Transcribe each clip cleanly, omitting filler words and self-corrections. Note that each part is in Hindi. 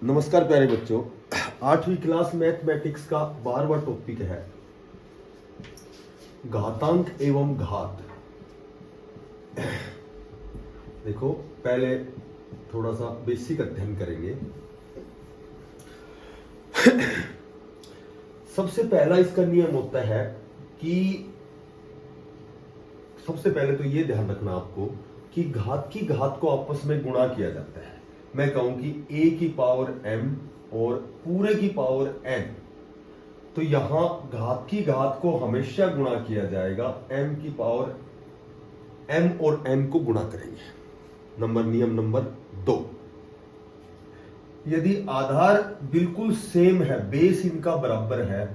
नमस्कार प्यारे बच्चों, 8वीं क्लास मैथमेटिक्स का 12वां टॉपिक है घातांक एवं घात। देखो, पहले थोड़ा सा बेसिक अध्ययन करेंगे। सबसे पहला इसका नियम होता है कि सबसे पहले तो ये ध्यान रखना आपको कि घात की घात को आपस में गुणा किया जाता है। मैं कहूं कि a की पावर m और पूरे की पावर n, तो यहां घात की घात को हमेशा गुणा किया जाएगा। m की पावर m और n को गुणा करेंगे। नियम नंबर 2, यदि आधार बिल्कुल सेम है, बेस इनका बराबर है,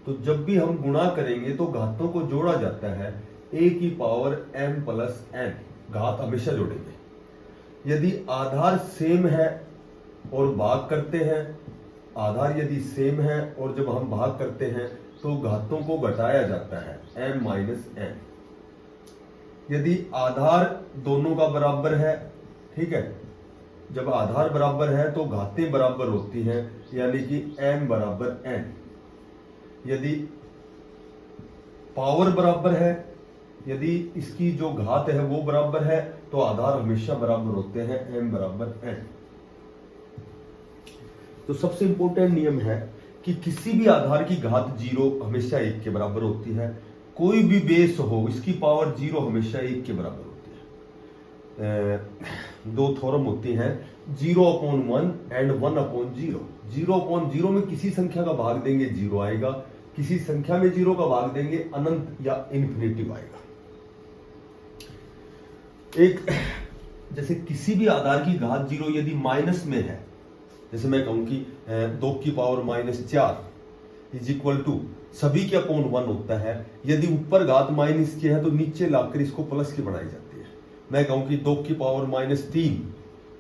तो जब भी हम गुणा करेंगे तो घातों को जोड़ा जाता है। a की पावर m प्लस n, घात हमेशा जोड़ेंगे। यदि आधार सेम है और भाग करते हैं, आधार यदि सेम है और जब हम भाग करते हैं तो घातों को घटाया जाता है m माइनस n। यदि आधार दोनों का बराबर है, ठीक है, जब आधार बराबर है तो घातें बराबर होती हैं, यानी कि m बराबर n। यदि पावर बराबर है, यदि इसकी जो घात है वो बराबर है, तो आधार हमेशा बराबर होते हैं, m बराबर n। तो सबसे इंपॉर्टेंट नियम है कि किसी भी आधार की घात 0 हमेशा 1 के बराबर होती है। कोई भी बेस हो, इसकी पावर 0 हमेशा 1 के बराबर होती है। दो थ्योरम होती हैं, 0/1 एंड 1/0। 0/0 में किसी संख्या का भाग देंगे 0 आएगा, किसी संख्या में 0 का भाग देंगे अनंत या इन्फिनिटिव आएगा। एक जैसे किसी भी आधार की घात 0 यदि माइनस में है, जैसे मैं कहूं कि 2 की पावर -4 इज इक्वल टू सभी के अपॉन 1 होता है। यदि ऊपर घात माइनस की है तो नीचे लाकर इसको प्लस की बनाई जाती है। मैं कहूं कि 2 की पावर -3,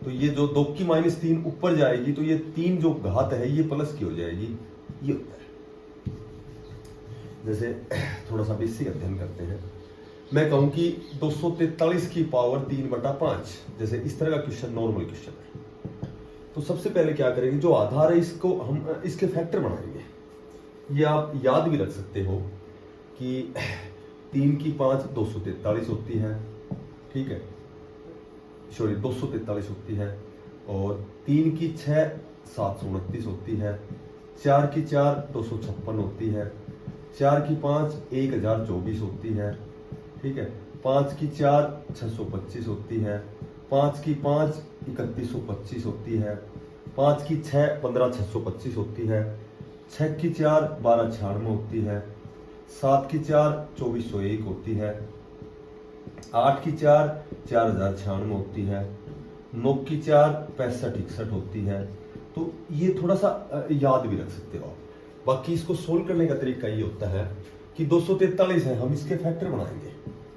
तो ये जो 2 की -3 ऊपर जाएगी तो ये 3 जो घात है ये प्लस की हो जाएगी। ये होता है। जैसे थोड़ा सा बेसिक अध्ययन करते हैं। मैं कहूं कि 243 की पावर 3/5, जैसे इस तरह का क्वेश्चन, नॉर्मल क्वेश्चन है, तो सबसे पहले क्या करेंगे, जो आधार है इसको हम इसके फैक्टर बनाएंगे। ये आप याद भी रख सकते हो कि 3 की 5 243 होती है, ठीक है, सॉरी 243 होती है, और 3 की 6 729 होती है, 4 की 4 256 होती है, 4 की 5 1024 होती है, ठीक है, 5 की 4 625 होती है, 5 की 5 3125 होती है, 5 की 6 15625 होती है, 6 की 4 1296 होती है, 7 की 4 2401 होती है, 8 की 4 4096 होती है, 9 की 4 6561 होती है। तो ये थोड़ा सा याद भी रख सकते हो आप। बाकी इसको सोल्व करने का तरीका ये होता है कि 243 है, हम इसके फैक्टर बनाएंगे।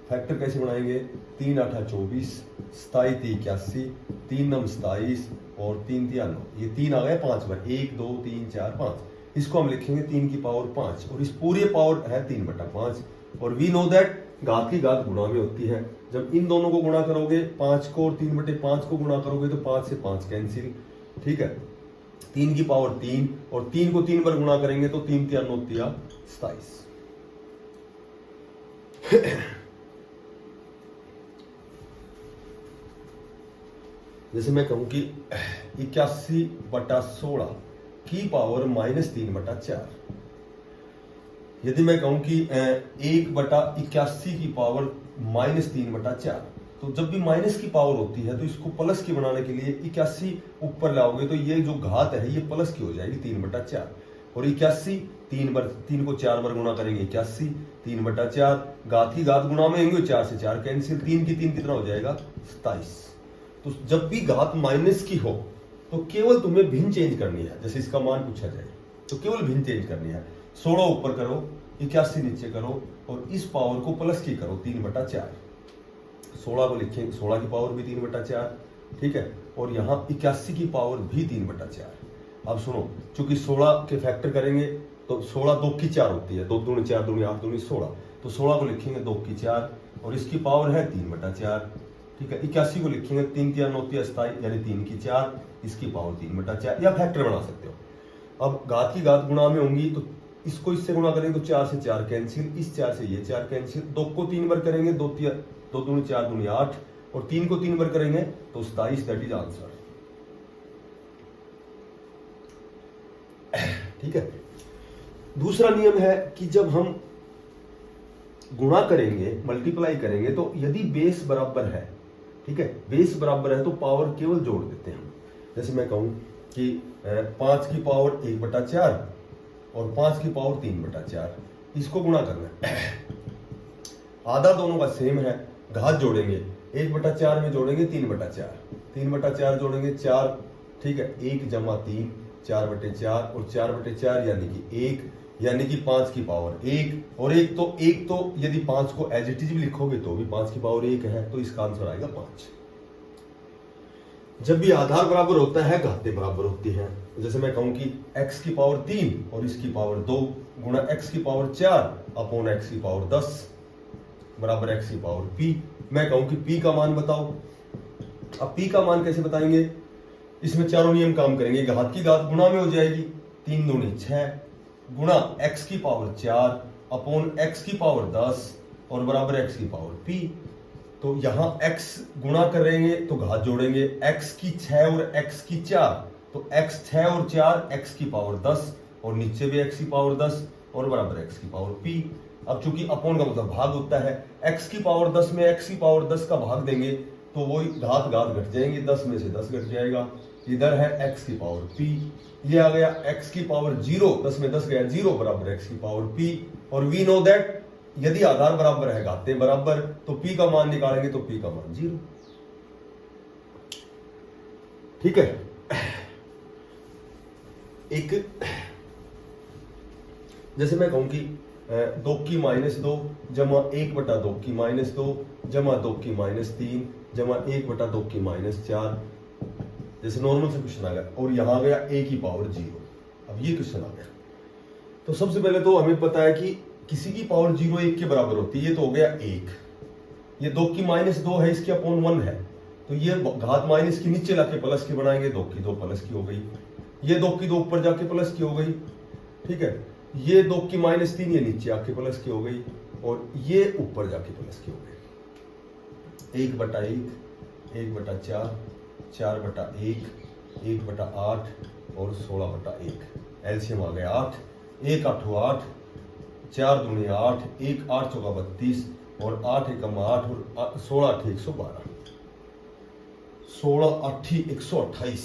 फैक्टर कैसे बनाएंगे, 3 8 24, 27 81, 3 9 27 और 3 3 9, ये 3 आ गए 5 बार, 1 2 3 4 5। इसको हम लिखेंगे 3 की पावर 5, और इस पूरे पावर है 3/5। और वी नो दैट घात की घात गुणा में होती है। जब इन दोनों को गुणा करोगे, 5 को और 3/5 को गुणा करोगे, तो 5 से 5 कैंसिल, ठीक है, 3 की पावर 3, और 3 को 3 बार गुणा करेंगे तो 3 3 9 27। जैसे मैं कहूं कि 81/16 की पावर -3/4। यदि मैं कहूं कि 1/81 की पावर -3/4, तो जब भी माइनस की पावर होती है तो इसको प्लस की बनाने के लिए 81 ऊपर लाओगे तो ये जो घात है ये प्लस की हो जाएगी 3/4। और 81 3 को 4 बार गुणा करेंगे 81, 3/4, घात की घात गुणा में होंगे, 4 से 4 कैंसिल, 3 की 3 कितना हो जाएगा 27। तो जब भी घात माइनस की हो तो केवल तुम्हें भिन्न चेंज करनी है। जैसे इसका मान पूछा जाए तो केवल भिन्न चेंज करनी है। 16 ऊपर करो, 81 नीचे करो, और इस पावर को प्लस की करो 3/4। 16 को लिखेंगे, 16 की पावर भी 3/4, ठीक है, और यहाँ 81 की पावर भी 3/4। अब सुनो, चूंकि 16 के फैक्टर करेंगे तो 16 2 की 4 होती है, 2 दूनी 4 दूनी 8 दूनी 16, तो 16 को लिखेंगे 2 की 4, और इसकी पावर है 3/4, ठीक है, 81 को लिखेंगे 3 3 9 27 यानी 3 की 4, इसकी पावर 3/4 या फैक्टर बना सकते हो। अब घात की घात गुणा में होंगी तो इसको इससे गुणा करेंगे तो 4 से 4 कैंसिल, इस 4 से ये 4 कैंसिल, 2 को 3 बार करेंगे 2 दूनी 4 दूनी 8 और 3 को 3 बार करेंगे तो 27, दैट इज आंसर। ठीक है, दूसरा नियम है कि जब हम गुणा करेंगे मल्टीप्लाई करेंगे तो यदि बेस बराबर है, ठीक है, बेस बराबर है तो पावर केवल जोड़ देते हैं हम। जैसे मैं कहूं कि 5 की पावर 1/4 और 5 की पावर 3/4, इसको गुणा करना है। आधा दोनों का सेम है, घात जोड़ेंगे, 1/4 में जोड़ेंगे 3/4, 3/4 जोड़ेंगे 4, ठीक है, 1 जमा 3 4/4 और 4/4 यानी कि 1, यानी कि 5 की पावर 1 और 1 तो यदि 5 को एज इट इज भी लिखोगे तो भी 5 की पावर 1 है, तो इसका आंसर आएगा 5। जब भी आधार बराबर होता है घातें बराबर होती हैं। जैसे मैं कहूं कि x की पावर 3 और इसकी पावर 2 गुणा x की पावर 4 अपॉन x की पावर 10 बराबर x की पावर p। मैं कहूं कि p का मान बताओ। अब p का मान कैसे बताएंगे, इसमें चारों नियम काम करेंगे। घात की घात गुणा में हो जाएगी, 3 दूनी 6 गुणा x की पावर 4 अपॉन x की पावर 10 और बराबर x की पावर p। तो यहां x गुणा करेंगे तो घात जोड़ेंगे, x की 6 और x की 4 तो x 6 और 4 x की पावर 10 और नीचे भी x की पावर 10 और बराबर x की पावर p। अब चूंकि अपॉन का मतलब भाग होता है, x की पावर 10 में x की पावर 10 का भाग देंगे तो वही घात घात घट जाएंगे, 10 में से 10 घट जाएगा। इधर है x की पावर p, ये आ गया x की पावर 0, 10 में 10 गया 0 बराबर x की पावर p। और वी नो दैट यदि आधार बराबर है घातें बराबर तो p का मान निकालेंगे तो p का मान 0। ठीक है, एक जैसे मैं कहूं कि 2 की -2 जमा 1/2 की -2 जमा 2 की -3 जमा 1/2 की -4, जैसे नॉर्मल से क्वेश्चन आ गया और यहां आ गया a की पावर 0। अब ये क्वेश्चन आ गया तो सबसे पहले तो हमें पता है कि किसी की पावर 0 1 के बराबर होती है, ये तो हो गया 1। ये 2 की -2 है, इसके अपॉन 1 है तो ये घात माइनस की नीचे लाके प्लस की बनाएंगे, 2 की 2 प्लस की हो गई, ये 2 की 2 ऊपर जाके प्लस की हो गई। ठीक है, ये 2 की -3 ये नीचे आके प्लस की हो गई और ये ऊपर जाके प्लस की हो गई। 1/1 1/4 4/1 1/8 और 16/1, एलसीएम आ गया 8, 1 8 8 4 दूनी 8, 1 8 चौका 32 और 8 एकम 8 और 16 8 112, 16 8 128,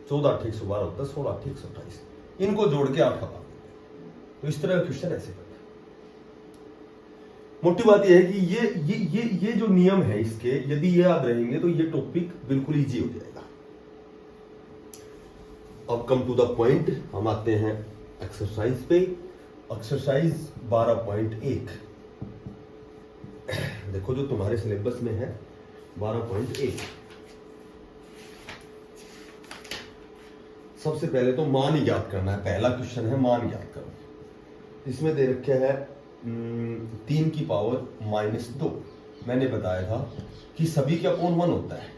14 8 112 होता है, 16 8 128, इनको जोड़ के 8 का भाग देते हैं। तो इस तरह का क्वेश्चन ऐसे करना है। मोटी बात यह है कि ये जो नियम है इसके यदि ये याद रहेंगे तो ये टॉपिक बिल्कुल इजी हो जाएगा। अब कम टू द पॉइंट, हम आते हैं एक्सरसाइज पे। एक्सरसाइज 12.1 देखो जो तुम्हारे सिलेबस में है 12.1। सबसे पहले तो मान ही याद करना है, पहला क्वेश्चन है मान याद करो। इसमें दे रखे है 3 की पावर -2। मैंने बताया था कि सभी के अपॉन 1 होता है,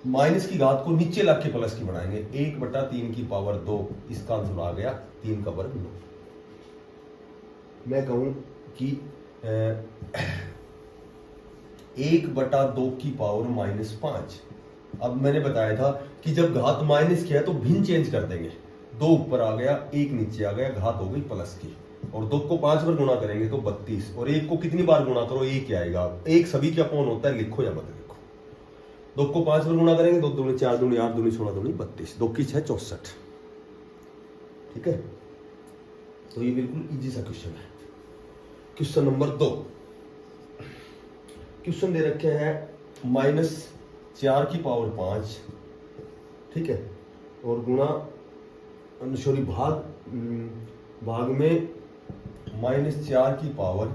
माइनस की घात को नीचे ला के प्लस की बनाएंगे, 1/3 की पावर 2, इसका आंसर आ गया 3 का वर्ग 9। मैं कहूं कि 1/2 की पावर -5। अब मैंने बताया था कि जब घात माइनस किया तो भिन्न चेंज कर देंगे, 2 ऊपर आ गया 1 नीचे आ गया, घात हो गई प्लस की, और 2 को 5 बार गुणा करेंगे तो 32, और 1 को कितनी बार गुणा करो 1 आएगा। 1 सभी के अपॉन होता है, लिखो या मत लिखो। 2 को 5 बार गुणा करेंगे, 2 दूनी 4 दूनी 8 दूनी 16 दूनी 32, 2 की 6 64। ठीक है, तो ये बिल्कुल इजी सा क्वेश्चन है। क्वेश्चन नंबर 2, क्वेश्चन दे रखे हैं -4 की पावर 5, ठीक है, और गुणा सॉरी भाग में -4 की पावर,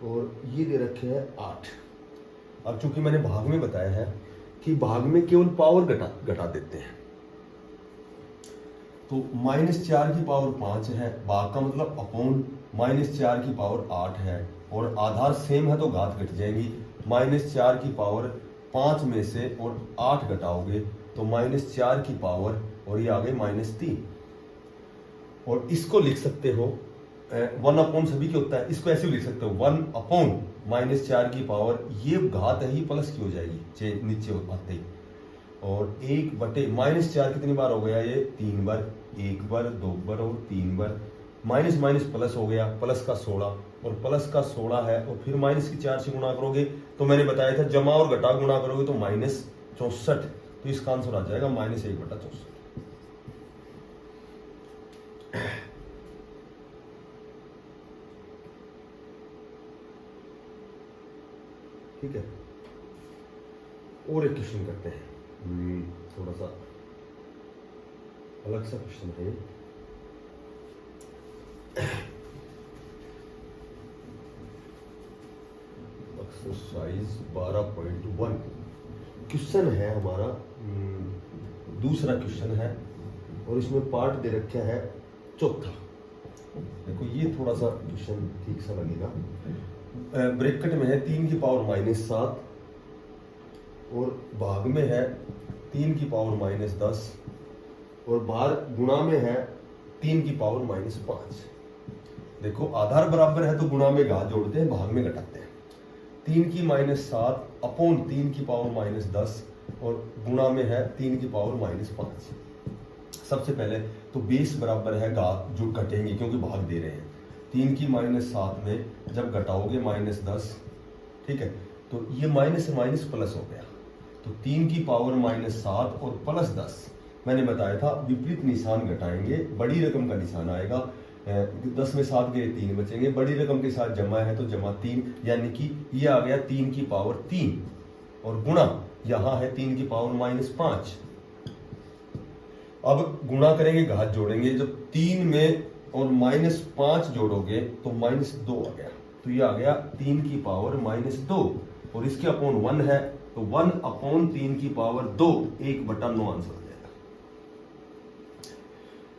और ये दे रखे हैं 8। अब चूंकि मैंने भाग में बताया है कि भाग में केवल पावर घटा देते हैं, तो -4 की पावर 5 है, भाग का मतलब अपॉन -4 की पावर 8 है, और आधार सेम है तो घात घट जाएगी, -4 की पावर 5 में से और 8 घटाओगे तो -4 की पावर और ये आ गई -3। और इसको लिख सकते हो 1 अपॉन सभी के होता है, इसको ऐसे भी लिख सकते हो 1 अपॉन -4 की पावर, ये घात है ही प्लस की हो जाएगी नीचे आते ही। और 1 बटे -4 कितनी बार हो गया ये 3 बार, 1 बार 2 बार और 3 बार, माइनस माइनस प्लस हो गया, प्लस का 16 और प्लस का 16 है और फिर माइनस की 4 से गुणा करोगे तो मैंने बताया था जमा और घटा गुणा करोगे तो -64, तो इसका आंसर आ जाएगा -1/64। ठीक है, और एक क्वेश्चन करते हैं, थोड़ा सा अलग सा क्वेश्चन है। एक्सरसाइज 12.1 क्वेश्चन है हमारा, दूसरा क्वेश्चन है और इसमें पार्ट दे रखा है चौथा। देखो ये थोड़ा सा क्वेश्चन ठीक सा लगेगा। ब्रैकेट में है 3 की पावर -7 और भाग में है 3 की पावर -10 और बाहर गुणा में है 3 की पावर -5। देखो आधार बराबर है तो गुणा में घात जोड़ते हैं, भाग में घटाते हैं। 3 की -7 अपॉन 3 की पावर -10 और गुणा में है 3 की पावर -5। सबसे पहले तो बेस बराबर है घात जो घटेंगे क्योंकि भाग दे रहे हैं। 3 की -7 में जब घटाओगे -10, ठीक है, तो ये माइनस से माइनस प्लस हो गया, तो 3 की पावर -7 और +10। मैंने बताया था विपरीत निशान घटाएंगे, बड़ी रकम का निशान आएगा। 10 में 7 गए 3 बचेंगे, बड़ी रकम के साथ जमा है तो जमा 3, यानी कि ये आ गया 3 की पावर 3 और गुणा यहाँ है 3 की पावर -5। अब गुणा करेंगे, घात जोड़ेंगे, जब 3 में और -5 जोड़ोगे तो -2 आ गया, तो ये आ गया 3 की पावर -2 और इसके अपॉन 1 है तो 1 अपॉन 3 की पावर 2, 1/9 आंसर आ जाएगा।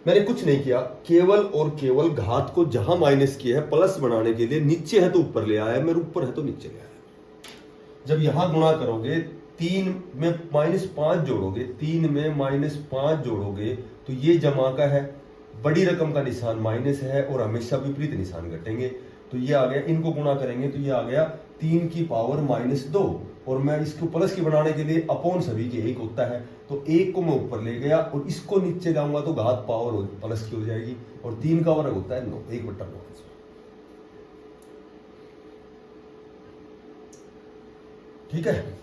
मैंने कुछ नहीं किया, केवल और केवल घात को जहां माइनस किया है प्लस बनाने के लिए, नीचे है तो ऊपर ले आया, मेरे ऊपर है तो नीचे ले आया। जब यहां गुणा करोगे 3 में -5 जोड़ोगे, 3 में -5 जोड़ोगे तो ये जमा का है, बड़ी रकम का निशान माइनस है और हमेशा विपरीत निशान घटेंगे, तो ये आ गया, इनको गुणा करेंगे तो ये आ गया 3 की पावर -2 और मैं इसको प्लस की बनाने के लिए अपॉन सभी के 1 होता है, तो 1 को मैं ऊपर ले गया और इसको नीचे लाऊंगा तो घात पावर प्लस की हो जाएगी और 3 का वर्ग होता है 9, 1/9। ठीक है,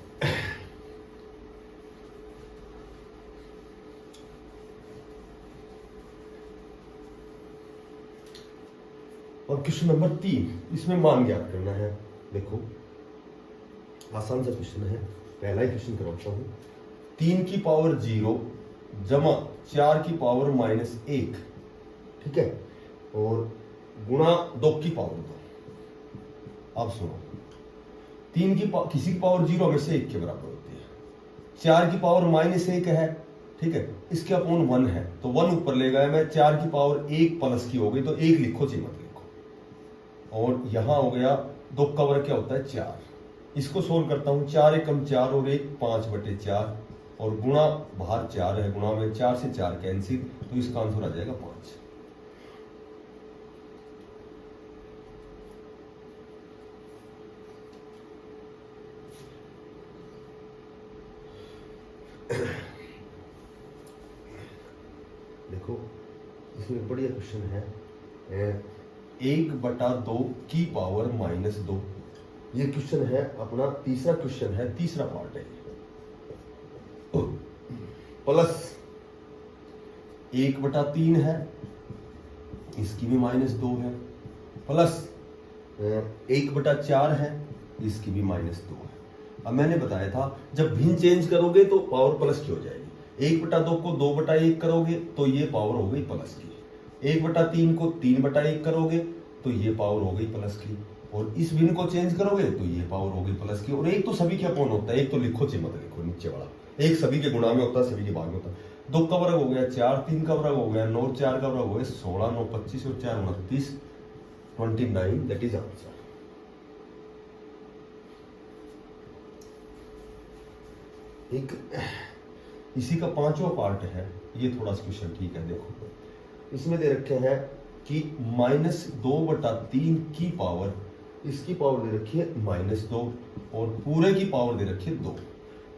और क्वेश्चन नंबर 3, इसमें मान ज्ञात करना है। देखो आसान सा क्वेश्चन है, पहला ही क्वेश्चन कराता हूं। 3 की पावर 0 जमा 4 की पावर -1, ठीक है, और गुणा 2 की पावर 2। अब सुनो, 3 की किसी की पावर 0 हमेशा 1 के बराबर होती है, 4 की पावर -1 है, ठीक है, इसके अपॉन 1 है तो 1 ऊपर ले गया मैं, 4 की पावर 1 प्लस की हो गई तो 1 लिखो चाहे मत लिखो, और यहां हो गया 2 का वर्ग क्या होता है 4। इसको सोल्व करता हूं, 4 एकम 4 और 1 5/4 और गुणा बाहर 4 है, गुणा में 4 से 4 कैंसिल, तो इसका आंसर आ जाएगा 5। देखो इसमें बढ़िया क्वेश्चन है, 1/2 की पावर -2, ये क्वेश्चन है अपना तीसरा क्वेश्चन है, तीसरा पार्ट है, प्लस 1/3 है, इसकी भी -2 है, प्लस 1/4 है, इसकी भी -2 है। अब मैंने बताया था जब भिन्न चेंज करोगे तो पावर प्लस की हो जाएगी, 1/2 को 2/1 करोगे तो ये पावर हो गई प्लस की, 1/3 को 3/1 करोगे तो ये पावर हो गई प्लस की, और इस भिन्न को चेंज करोगे तो ये पावर हो गई प्लस की। और एक तो सभी के अपॉन होता है, एक तो लिखो चाहे मत लिखो नीचे वाला, एक सभी के गुणा में होता है, सभी के भाग में होता है। 2 का वर्ग हो गया 4, 3 का वर्ग हो गया 9, 4 का वर्ग हो गया 16, 9 25 और 4 29, 29, दैट इज आंसर। एक इसी का पांचवा पार्ट है, ये थोड़ा सा क्वेश्चन ठीक है। देखो इसमें दे रखे हैं कि -2/3 की पावर, इसकी पावर दे रखी है -2 और पूरे की पावर दे रखी है 2।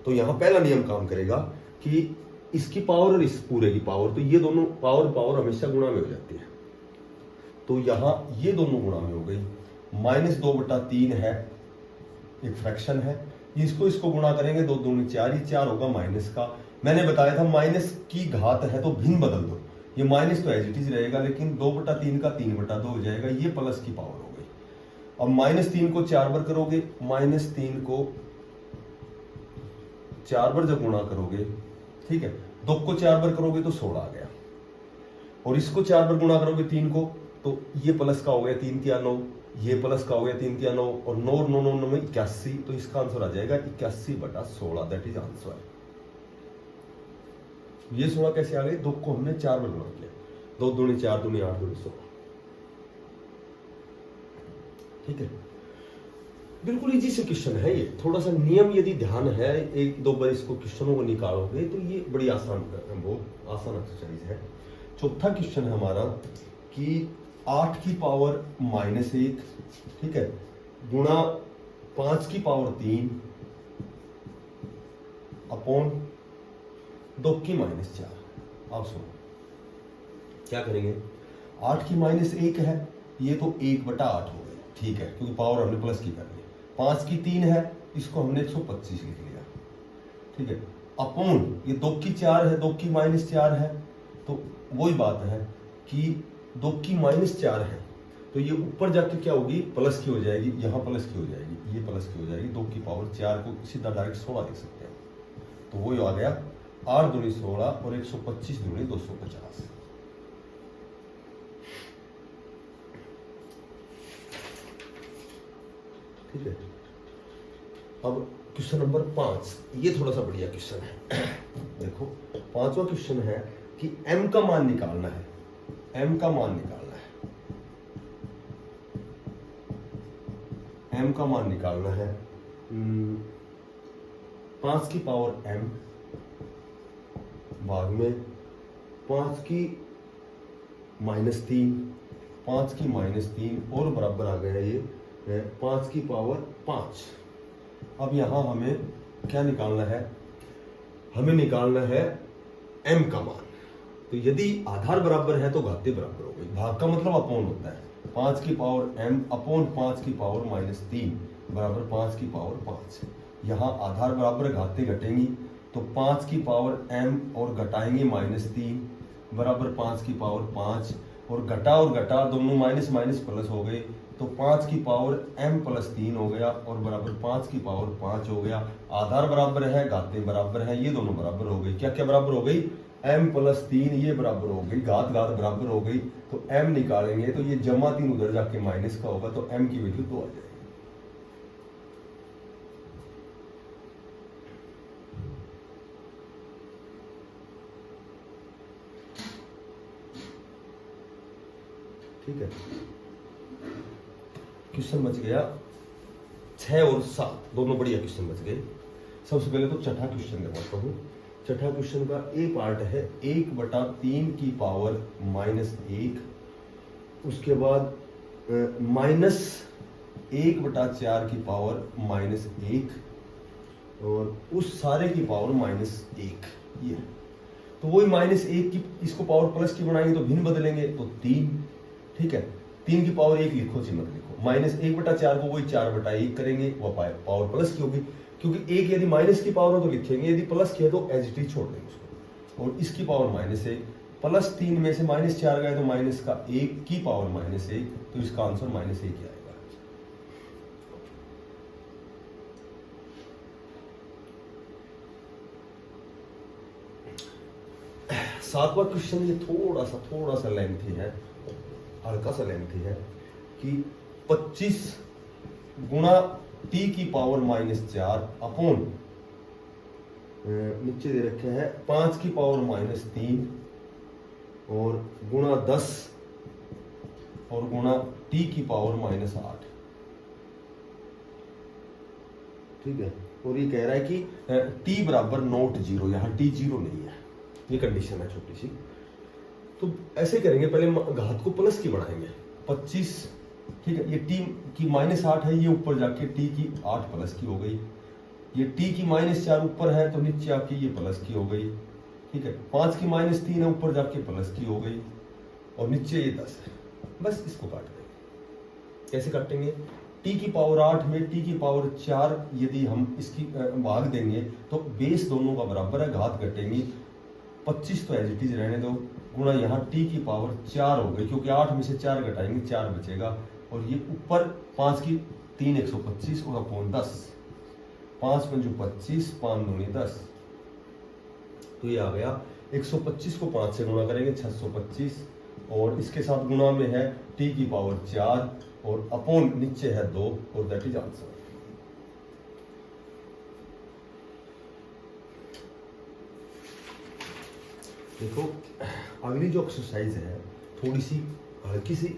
तो यहां पहला नियम काम करेगा कि इसकी पावर और इस पूरे की पावर, तो ये दोनों पावर हमेशा गुणा में हो जाती है। तो यहां ये दोनों गुणा में हो गई। -2/3 है, एक फ्रैक्शन है, इसको गुणा करेंगे 2 दूनी 4 ही 4 होगा माइनस का। मैंने बताया था माइनस की घात है तो भिन्न बदल दो, ये माइनस तो एज इट इज रहेगा, लेकिन 2/3 का 3/2 हो जाएगा, ये प्लस की पावर हो गई। अब -3 को 4 बार करोगे, -3 को 4 बार जब गुणा करोगे, ठीक है, 2 को 4 बार करोगे तो 16 आ गया, और इसको 4 बार गुणा करोगे 3 को, तो ये प्लस का हो गया 3 तिया 9, ये प्लस का हो गया 3 तिया 9, और 9 9 9 में 81, तो इसका आंसर आ जाएगा 81/16, दैट इज आंसर। ये 16 कैसे आ गए? 2 को हमने 4 बार गुणा किया, 2 दूनी 4 दूनी 8 दूनी 16, ठीक है। बिल्कुल इजी से क्वेश्चन है ये, थोड़ा सा नियम यदि ध्यान है, 1-2 बार इसको क्वेश्चनों को निकालोगे तो ये बड़ी आसान, बहुत आसान एक्सरसाइज है। चौथा क्वेश्चन है हमारा कि 8 की पावर -1, ठीक है, गुणा 5 की पावर 3 अपॉन 2 की -4। आप सुनो क्या करेंगे, 8 की -1 है, ये तो 1/8 हो गई, ठीक है, क्योंकि पावर हमने प्लस की कर ली। 5 की 3 है, इसको हमने 125 लिख लिया, ठीक है, अपॉन ये 2 की 4 है, 2 की -4 है, तो वही बात है कि 2 की -4 है, तो ये ऊपर जाके क्या होगी, प्लस की हो जाएगी, यहां प्लस की हो जाएगी, ये प्लस की हो जाएगी, 2 की पावर 4 को सीधा डायरेक्ट 16 लिख सकते हैं, तो वही आ गया 8 दूनी 16 और 125 दूनी 250। ठीक है। अब क्वेश्चन नंबर 5, ये थोड़ा सा बढ़िया क्वेश्चन है। देखो 5वां क्वेश्चन है कि m का मान निकालना है, m का मान निकालना है, m का मान निकालना है 5 की पावर m भाग में 5 की -3, 5 की -3 और बराबर आ गया ये 5 की पावर 5। अब यहां हमें क्या निकालना है, हमें निकालना है m का मान। तो यदि आधार बराबर है तो घाते बराबर हो गई, भाग का मतलब अपॉन होता है, 5 की पावर m अपॉन 5 की पावर -3 बराबर 5 की पावर 5। यहाँ आधार बराबर घाते घटेंगी, तो 5 की पावर m और घटाएंगे -3 बराबर 5 की पावर 5, और घटा और घटा दोनों माइनस माइनस प्लस हो गए, तो 5 की पावर m + 3 हो गया और बराबर 5 की पावर 5 हो गया। आधार बराबर है, घातें बराबर है, ये दोनों बराबर हो गई। क्या क्या बराबर हो गई, m + 3 ये बराबर हो गई, घात बराबर हो गई, तो m निकालेंगे तो ये -3 उधर जाके माइनस का होगा, तो m की वैल्यू 2 आ जाएगी। ठीक है, क्वेश्चन बच गया 6 और 7, दोनों बढ़िया क्वेश्चन बच गए। सबसे पहले तो छठा क्वेश्चन करवाता हूँ। छठा क्वेश्चन का ए पार्ट है 1/3 की पावर -1, उसके बाद -1/4 की पावर -1 और उस सारे की पावर -1। ये तो वही -1 की इसको पावर प्लस की बनाएंगे तो भिन्न बदलेंगे, तो 3, ठीक है, 3 की पावर 1 लिखो, मत लिखो, -1/4 को वही 4/1 करेंगे, वह पावर प्लस की होगी, क्योंकि एक यदि माइनस की पावर हो तो लिखेंगे, यदि प्लस की है तो एज इट इज छोड़ देंगे उसको। और इसकी पावर -1 प्लस 3 में से -4 गए तो माइनस का 1 की पावर -1, तो इसका आंसर -1 ही आएगा। सातवां क्वेश्चन ये थोड़ा सा लेंथी है, हल्का सा लेंथी है कि 25 गुणा t की पावर -4 अपॉन नीचे दे रखे हैं 5 की पावर -3 और गुणा 10 और गुणा t की पावर -8। ठीक है, और ये कह रहा है कि t बराबर नॉट जीरो, यहाँ t जीरो नहीं है, ये कंडीशन है छोटी सी। तो ऐसे करेंगे, पहले घात को प्लस की बढ़ाएंगे 25, ठीक है, ये t की -8 है, ये ऊपर जाके t की 8 प्लस की हो गई, ये t की -4 ऊपर है तो नीचे आके ये प्लस की हो गई, ठीक है, 5 की -3 है ऊपर जाके प्लस की हो गई, और नीचे ये 10 है। बस इसको काट देंगे। कैसे काटेंगे? t की पावर 8 में t की पावर 4 यदि हम इसकी भाग देंगे तो बेस दोनों का बराबर है, घात घटेंगी, 25 तो एज इट इज रहने दो, गुणा यहाँ t की पावर 4 हो गई, क्योंकि 8 में से 4 घटाएंगे 4 बचेगा, और ये ऊपर 5 की 3 125 और अपॉन 10, 5 पंजू 25, 5 दूनी 10, तो ये आ गया 125 को 5 से गुणा करेंगे 625, और इसके साथ गुणा में है t की पावर 4 और अपॉन नीचे है 2, और दैट इज आंसर। देखो अगली जो एक्सरसाइज है थोड़ी सी हल्की सी,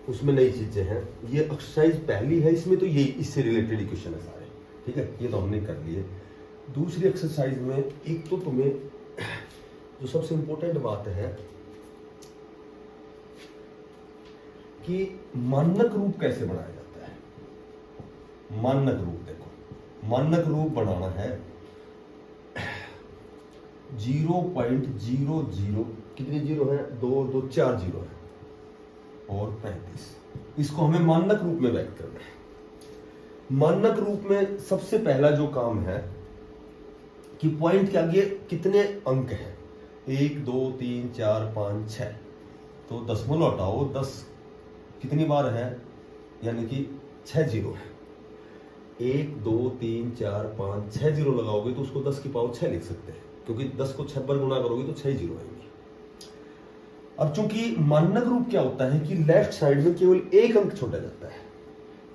उसमें नई चीजें हैं। ये एक्सरसाइज पहली है, इसमें तो ये इससे रिलेटेड इक्वेशन है सारे, ठीक है, ये तो हमने कर लिए। दूसरी एक्सरसाइज में एक तो तुम्हें जो सबसे इंपॉर्टेंट बात है कि मानक रूप कैसे बनाया जाता है। मानक रूप देखो, मानक रूप बनाना है 0.00, कितने जीरो है? 2 2 4 जीरो है और 35, इसको हमें मानक रूप में व्यक्त करना है। मानक रूप में सबसे पहला जो काम है कि पॉइंट के आगे कितने अंक हैं, 1 2 3 4 5 6, तो दशमलव हटाओ, 10 कितनी बार है, यानी कि 6 जीरो है, 1 2 3 4 5 6 जीरो लगाओगे तो उसको 10 की पावर 6 लिख सकते हैं, क्योंकि 10 को 6 बार गुणा करोगे तो 6 जीरो आएंगे। अब चूंकि मानक रूप क्या होता है कि लेफ्ट साइड में केवल एक अंक छोड़ा जाता है,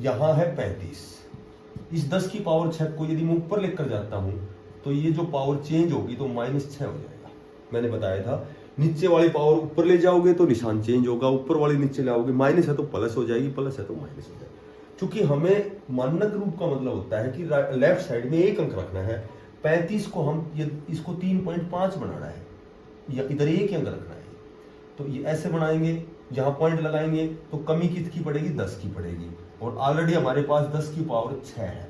यहां है 35, इस 10 की पावर 6 को यदि मैं ऊपर लेकर जाता हूं तो ये जो पावर चेंज होगी तो -6 हो जाएगा। मैंने बताया था नीचे वाली पावर ऊपर ले जाओगे तो निशान चेंज होगा, ऊपर वाली नीचे लाओगे, माइनस है तो प्लस हो जाएगी, प्लस है तो माइनस हो जाएगी। क्योंकि हमें मानक रूप का मतलब होता है कि लेफ्ट साइड में एक अंक रखना है, 35 को हम इसको 3.5 बनाना है, या इधर एक अंक रखना है, तो ये ऐसे बनाएंगे, जहां पॉइंट लगाएंगे तो कमी कितनी पड़ेगी, 10 की पड़ेगी, और ऑलरेडी हमारे पास 10 की पावर 6 है,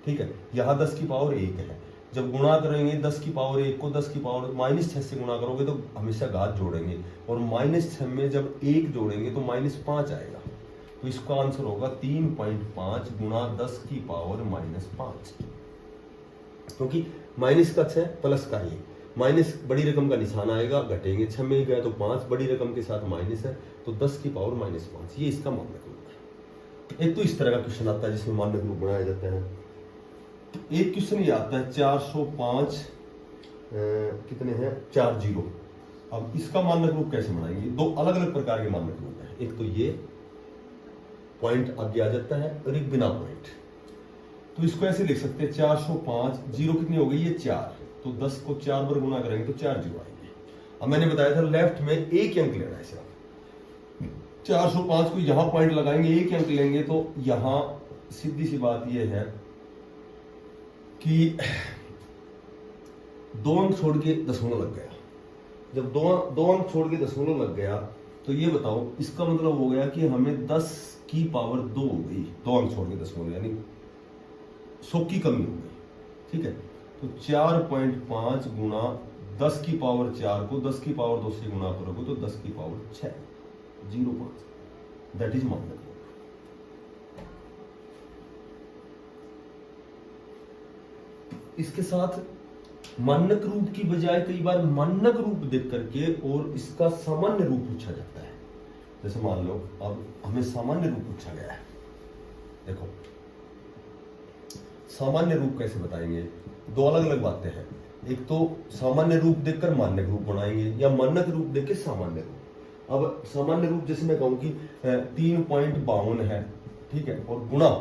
ठीक है, यहाँ 10 की पावर 1 है। जब गुणा करेंगे 10 की पावर 1 को 10 की पावर -6 से गुणा करोगे तो हमेशा घात जोड़ेंगे, और -6 में जब 1 जोड़ेंगे तो -5 आएगा, तो इसका आंसर होगा 3.5 गुणा 10 की पावर -5, क्योंकि माइनस का 6 प्लस का ही माइनस बड़ी रकम का निशान आएगा, घटेंगे 6 में गया तो 5, बड़ी रकम के साथ माइनस है तो 10 की पावर -5, ये इसका मानक रूप है। एक तो इस तरह का क्वेश्चन आता है जिसमें मानक रूप बनाया जाता है। एक क्वेश्चन ये आता है 405 कितने हैं, 4 जीरो। अब इसका मानक रूप कैसे बनाएंगे? दो अलग अलग प्रकार के मानक रूप है, एक तो ये पॉइंट आगे आ जाता है और एक बिना पॉइंट, तो इसको ऐसे लिख सकते हैं 405, जीरो कितनी हो गई, ये 4, तो 10 को 4 बार गुणा करेंगे तो 4 जीरो आएंगे। अब मैंने बताया था लेफ्ट में एक अंक लेना है सिर्फ, 405 को यहां पॉइंट लगाएंगे, एक अंक लेंगे, तो यहां सीधी सी बात यह है कि 2 अंक छोड़ के दशमलव लग गया। जब दो अंक छोड़ के दशमलव लग गया तो ये बताओ, इसका मतलब हो गया कि हमें 10 की पावर 2 हो गई, 2 अंक छोड़ के दशमलव, यानी 100 की कमी हो गई, ठीक है। तो 4.5 गुणा 10 की पावर 4 को 10 की पावर 2 से गुणा करोगे तो 10 की पावर 6, 0.5, दैट इज मानक रूप। इसके साथ मानक रूप की बजाय कई बार मानक रूप देख करके और इसका सामान्य रूप पूछा जाता है। जैसे मान लो अब हमें सामान्य रूप पूछा गया है, देखो सामान्य रूप कैसे बताएंगे, दो अलग अलग बातें हैं। एक तो सामान्य रूप देखकर मानक रूप बनाएंगे, या मानक रूप देखकर सामान्य रूप। अब सामान्य रूप जैसे मैं कहूं कि 3.52 है, ठीक है, और गुणा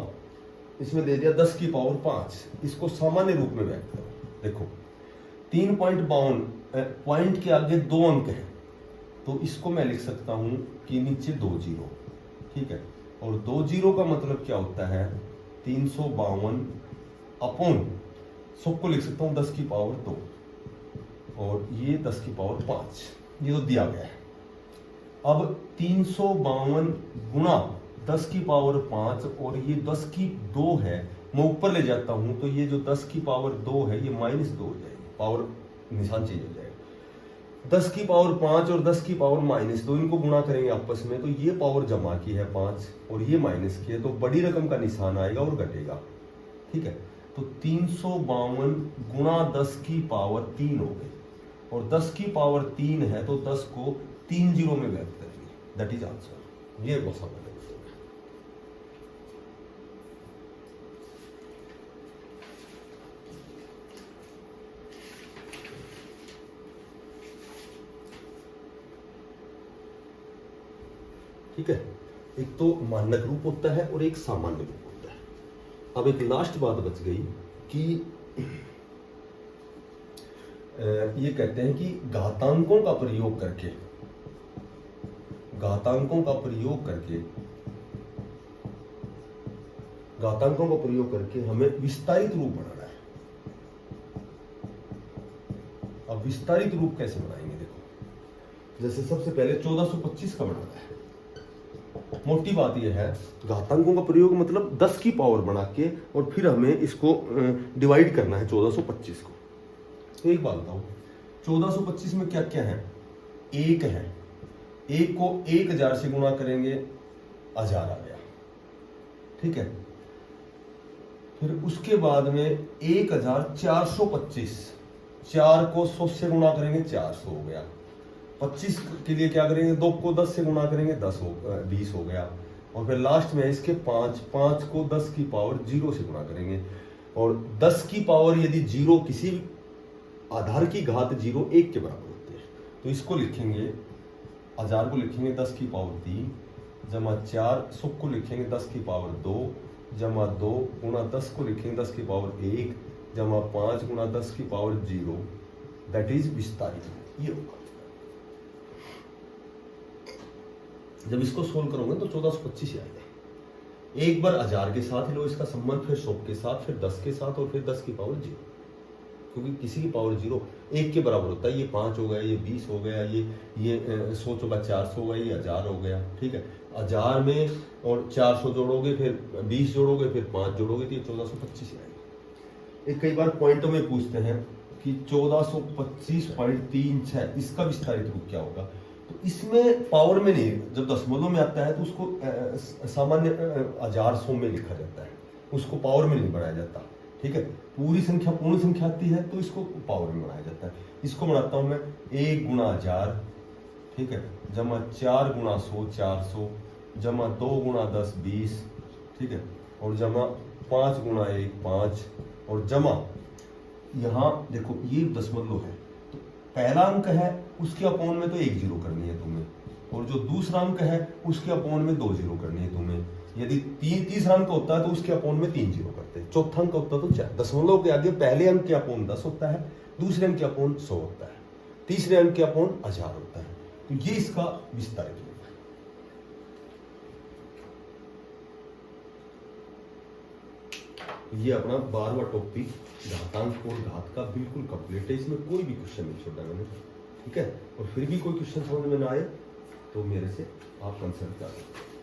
इसमें दे दिया 10 की पावर 5, इसको सामान्य रूप में व्यक्त करो। देखो 3.52 पॉइंट के आगे 2 अंक है, तो इसको मैं लिख सकता हूं कि नीचे 2 जीरो, ठीक है, और 2 जीरो का मतलब क्या होता है, 352 अपॉन सबको लिख सकता हूँ 10 की पावर 2 और ये 10 की पावर 5, ये तो दिया गया है। अब 352 गुणा 10 की पावर 5 और ये 10 की 2 है, मैं ऊपर ले जाता हूं तो ये जो 10 की पावर 2 है ये -2 हो जाएगी, पावर निशान चेंज हो जाएगा। 10 की पावर 5 और 10 की पावर -2 इनको गुणा करेंगे आपस में तो ये पावर जमा की है 5 और ये माइनस की है, तो बड़ी रकम का निशान आएगा और घटेगा। ठीक है, तो 352 गुणा 10 की पावर 3 हो गई और 10 की पावर 3 है तो 10 को 3 जीरो में व्यक्त करेंगे, दैट इज आंसर। ये बहुत समझ ठीक है। एक तो मानक रूप होता है और एक सामान्य रूप होता है। अब एक लास्ट बात बच गई कि ये कहते हैं कि घातांकों का प्रयोग करके हमें विस्तारित रूप बनाना है। अब विस्तारित रूप कैसे बनाएंगे, देखो जैसे सबसे पहले 1425 का बनाना है। मोटी बात यह है, घातांकों का प्रयोग मतलब 10 की पावर बना के और फिर हमें इसको डिवाइड करना है 1425 को। तो एक बात बताओ, 1425 में क्या क्या है? एक है, एक को 1000 से गुणा करेंगे 1000 आ गया। ठीक है, फिर उसके बाद में 1425, 4 को 100 से गुणा करेंगे 400 हो गया। 25 के लिए क्या करेंगे, 2 को 10 से गुणा करेंगे 20 हो गया। और फिर लास्ट में है इसके 5 को 10 की पावर 0 से गुणा करेंगे। और 10 की पावर यदि 0 किसी भी आधार की घात 0 1 के बराबर होती है तो इसको लिखेंगे, 1000 को लिखेंगे 10 की पावर 3 जमा 4, 100 को लिखेंगे 10 की पावर 2 जमा 2 गुणा 10 को लिखेंगे 10 की पावर 1 जमा 5 गुणा 10 की पावर 0, दैट इज विस्तारित। ये होगा। जब इसको सोल्व करोगे तो 1425 ही आएगा। एक बार 1000 के साथ लो इसका संबंध, फिर 100 के साथ, फिर 10 के साथ और फिर 10 की पावर 0, क्योंकि किसी की पावर 0 1 के बराबर होता है। ये 5 हो गया, ये 20 हो गया, ये 100 चौका 400 हो गया, ये 1000 हो गया। ठीक है, 1000 में और 400 जोड़ोगे, फिर 20 जोड़ोगे, फिर 5 जोड़ोगे तो ये 1425 आएगा। एक कई बार पॉइंटों में पूछते हैं कि 1425.36 इसका विस्तारित रूप क्या होगा। तो इसमें पावर में नहीं, जब दशमलव में आता है तो उसको सामान्य 1000 100 में लिखा जाता है, उसको पावर में नहीं बनाया जाता। ठीक है, पूरी संख्या पूर्ण संख्या आती है तो इसको पावर में बनाया जाता है। इसको बनाता हूं मैं 1 गुणा 1000, ठीक है, जमा 4 गुणा 100 400, जमा 2 गुणा 10 20, ठीक है, और जमा 5 गुणा 1 5, और जमा यहाँ देखो ये दशमलव है तो पहला अंक है उसके अपॉन में तो 1 जीरो करनी है तुम्हें, और जो दूसरा अंक है उसके अपॉन में 2 जीरो करनी है तुम्हें। यदि तीसरा अंक होता है तो उसके अपॉन में 3 जीरो करते हैं, चौथा अंक होता है तो 4। दशमलव के आगे पहले अंक के अपॉन 10 होता है, दूसरे अंक के अपॉन 100 होता है, तीसरे अंक के अपॉन 1000 होता है। तो ये इसका विस्तारित रूप है। ये अपना 12वां टॉपिक घातांक और घात का बिल्कुल कंप्लीट है, इसमें कोई भी क्वेश्चन नहीं छोड़ा मैंने। ठीक है, और फिर भी कोई क्वेश्चन समझ में ना आए तो मेरे से आप कंसल्ट कर सकते हैं।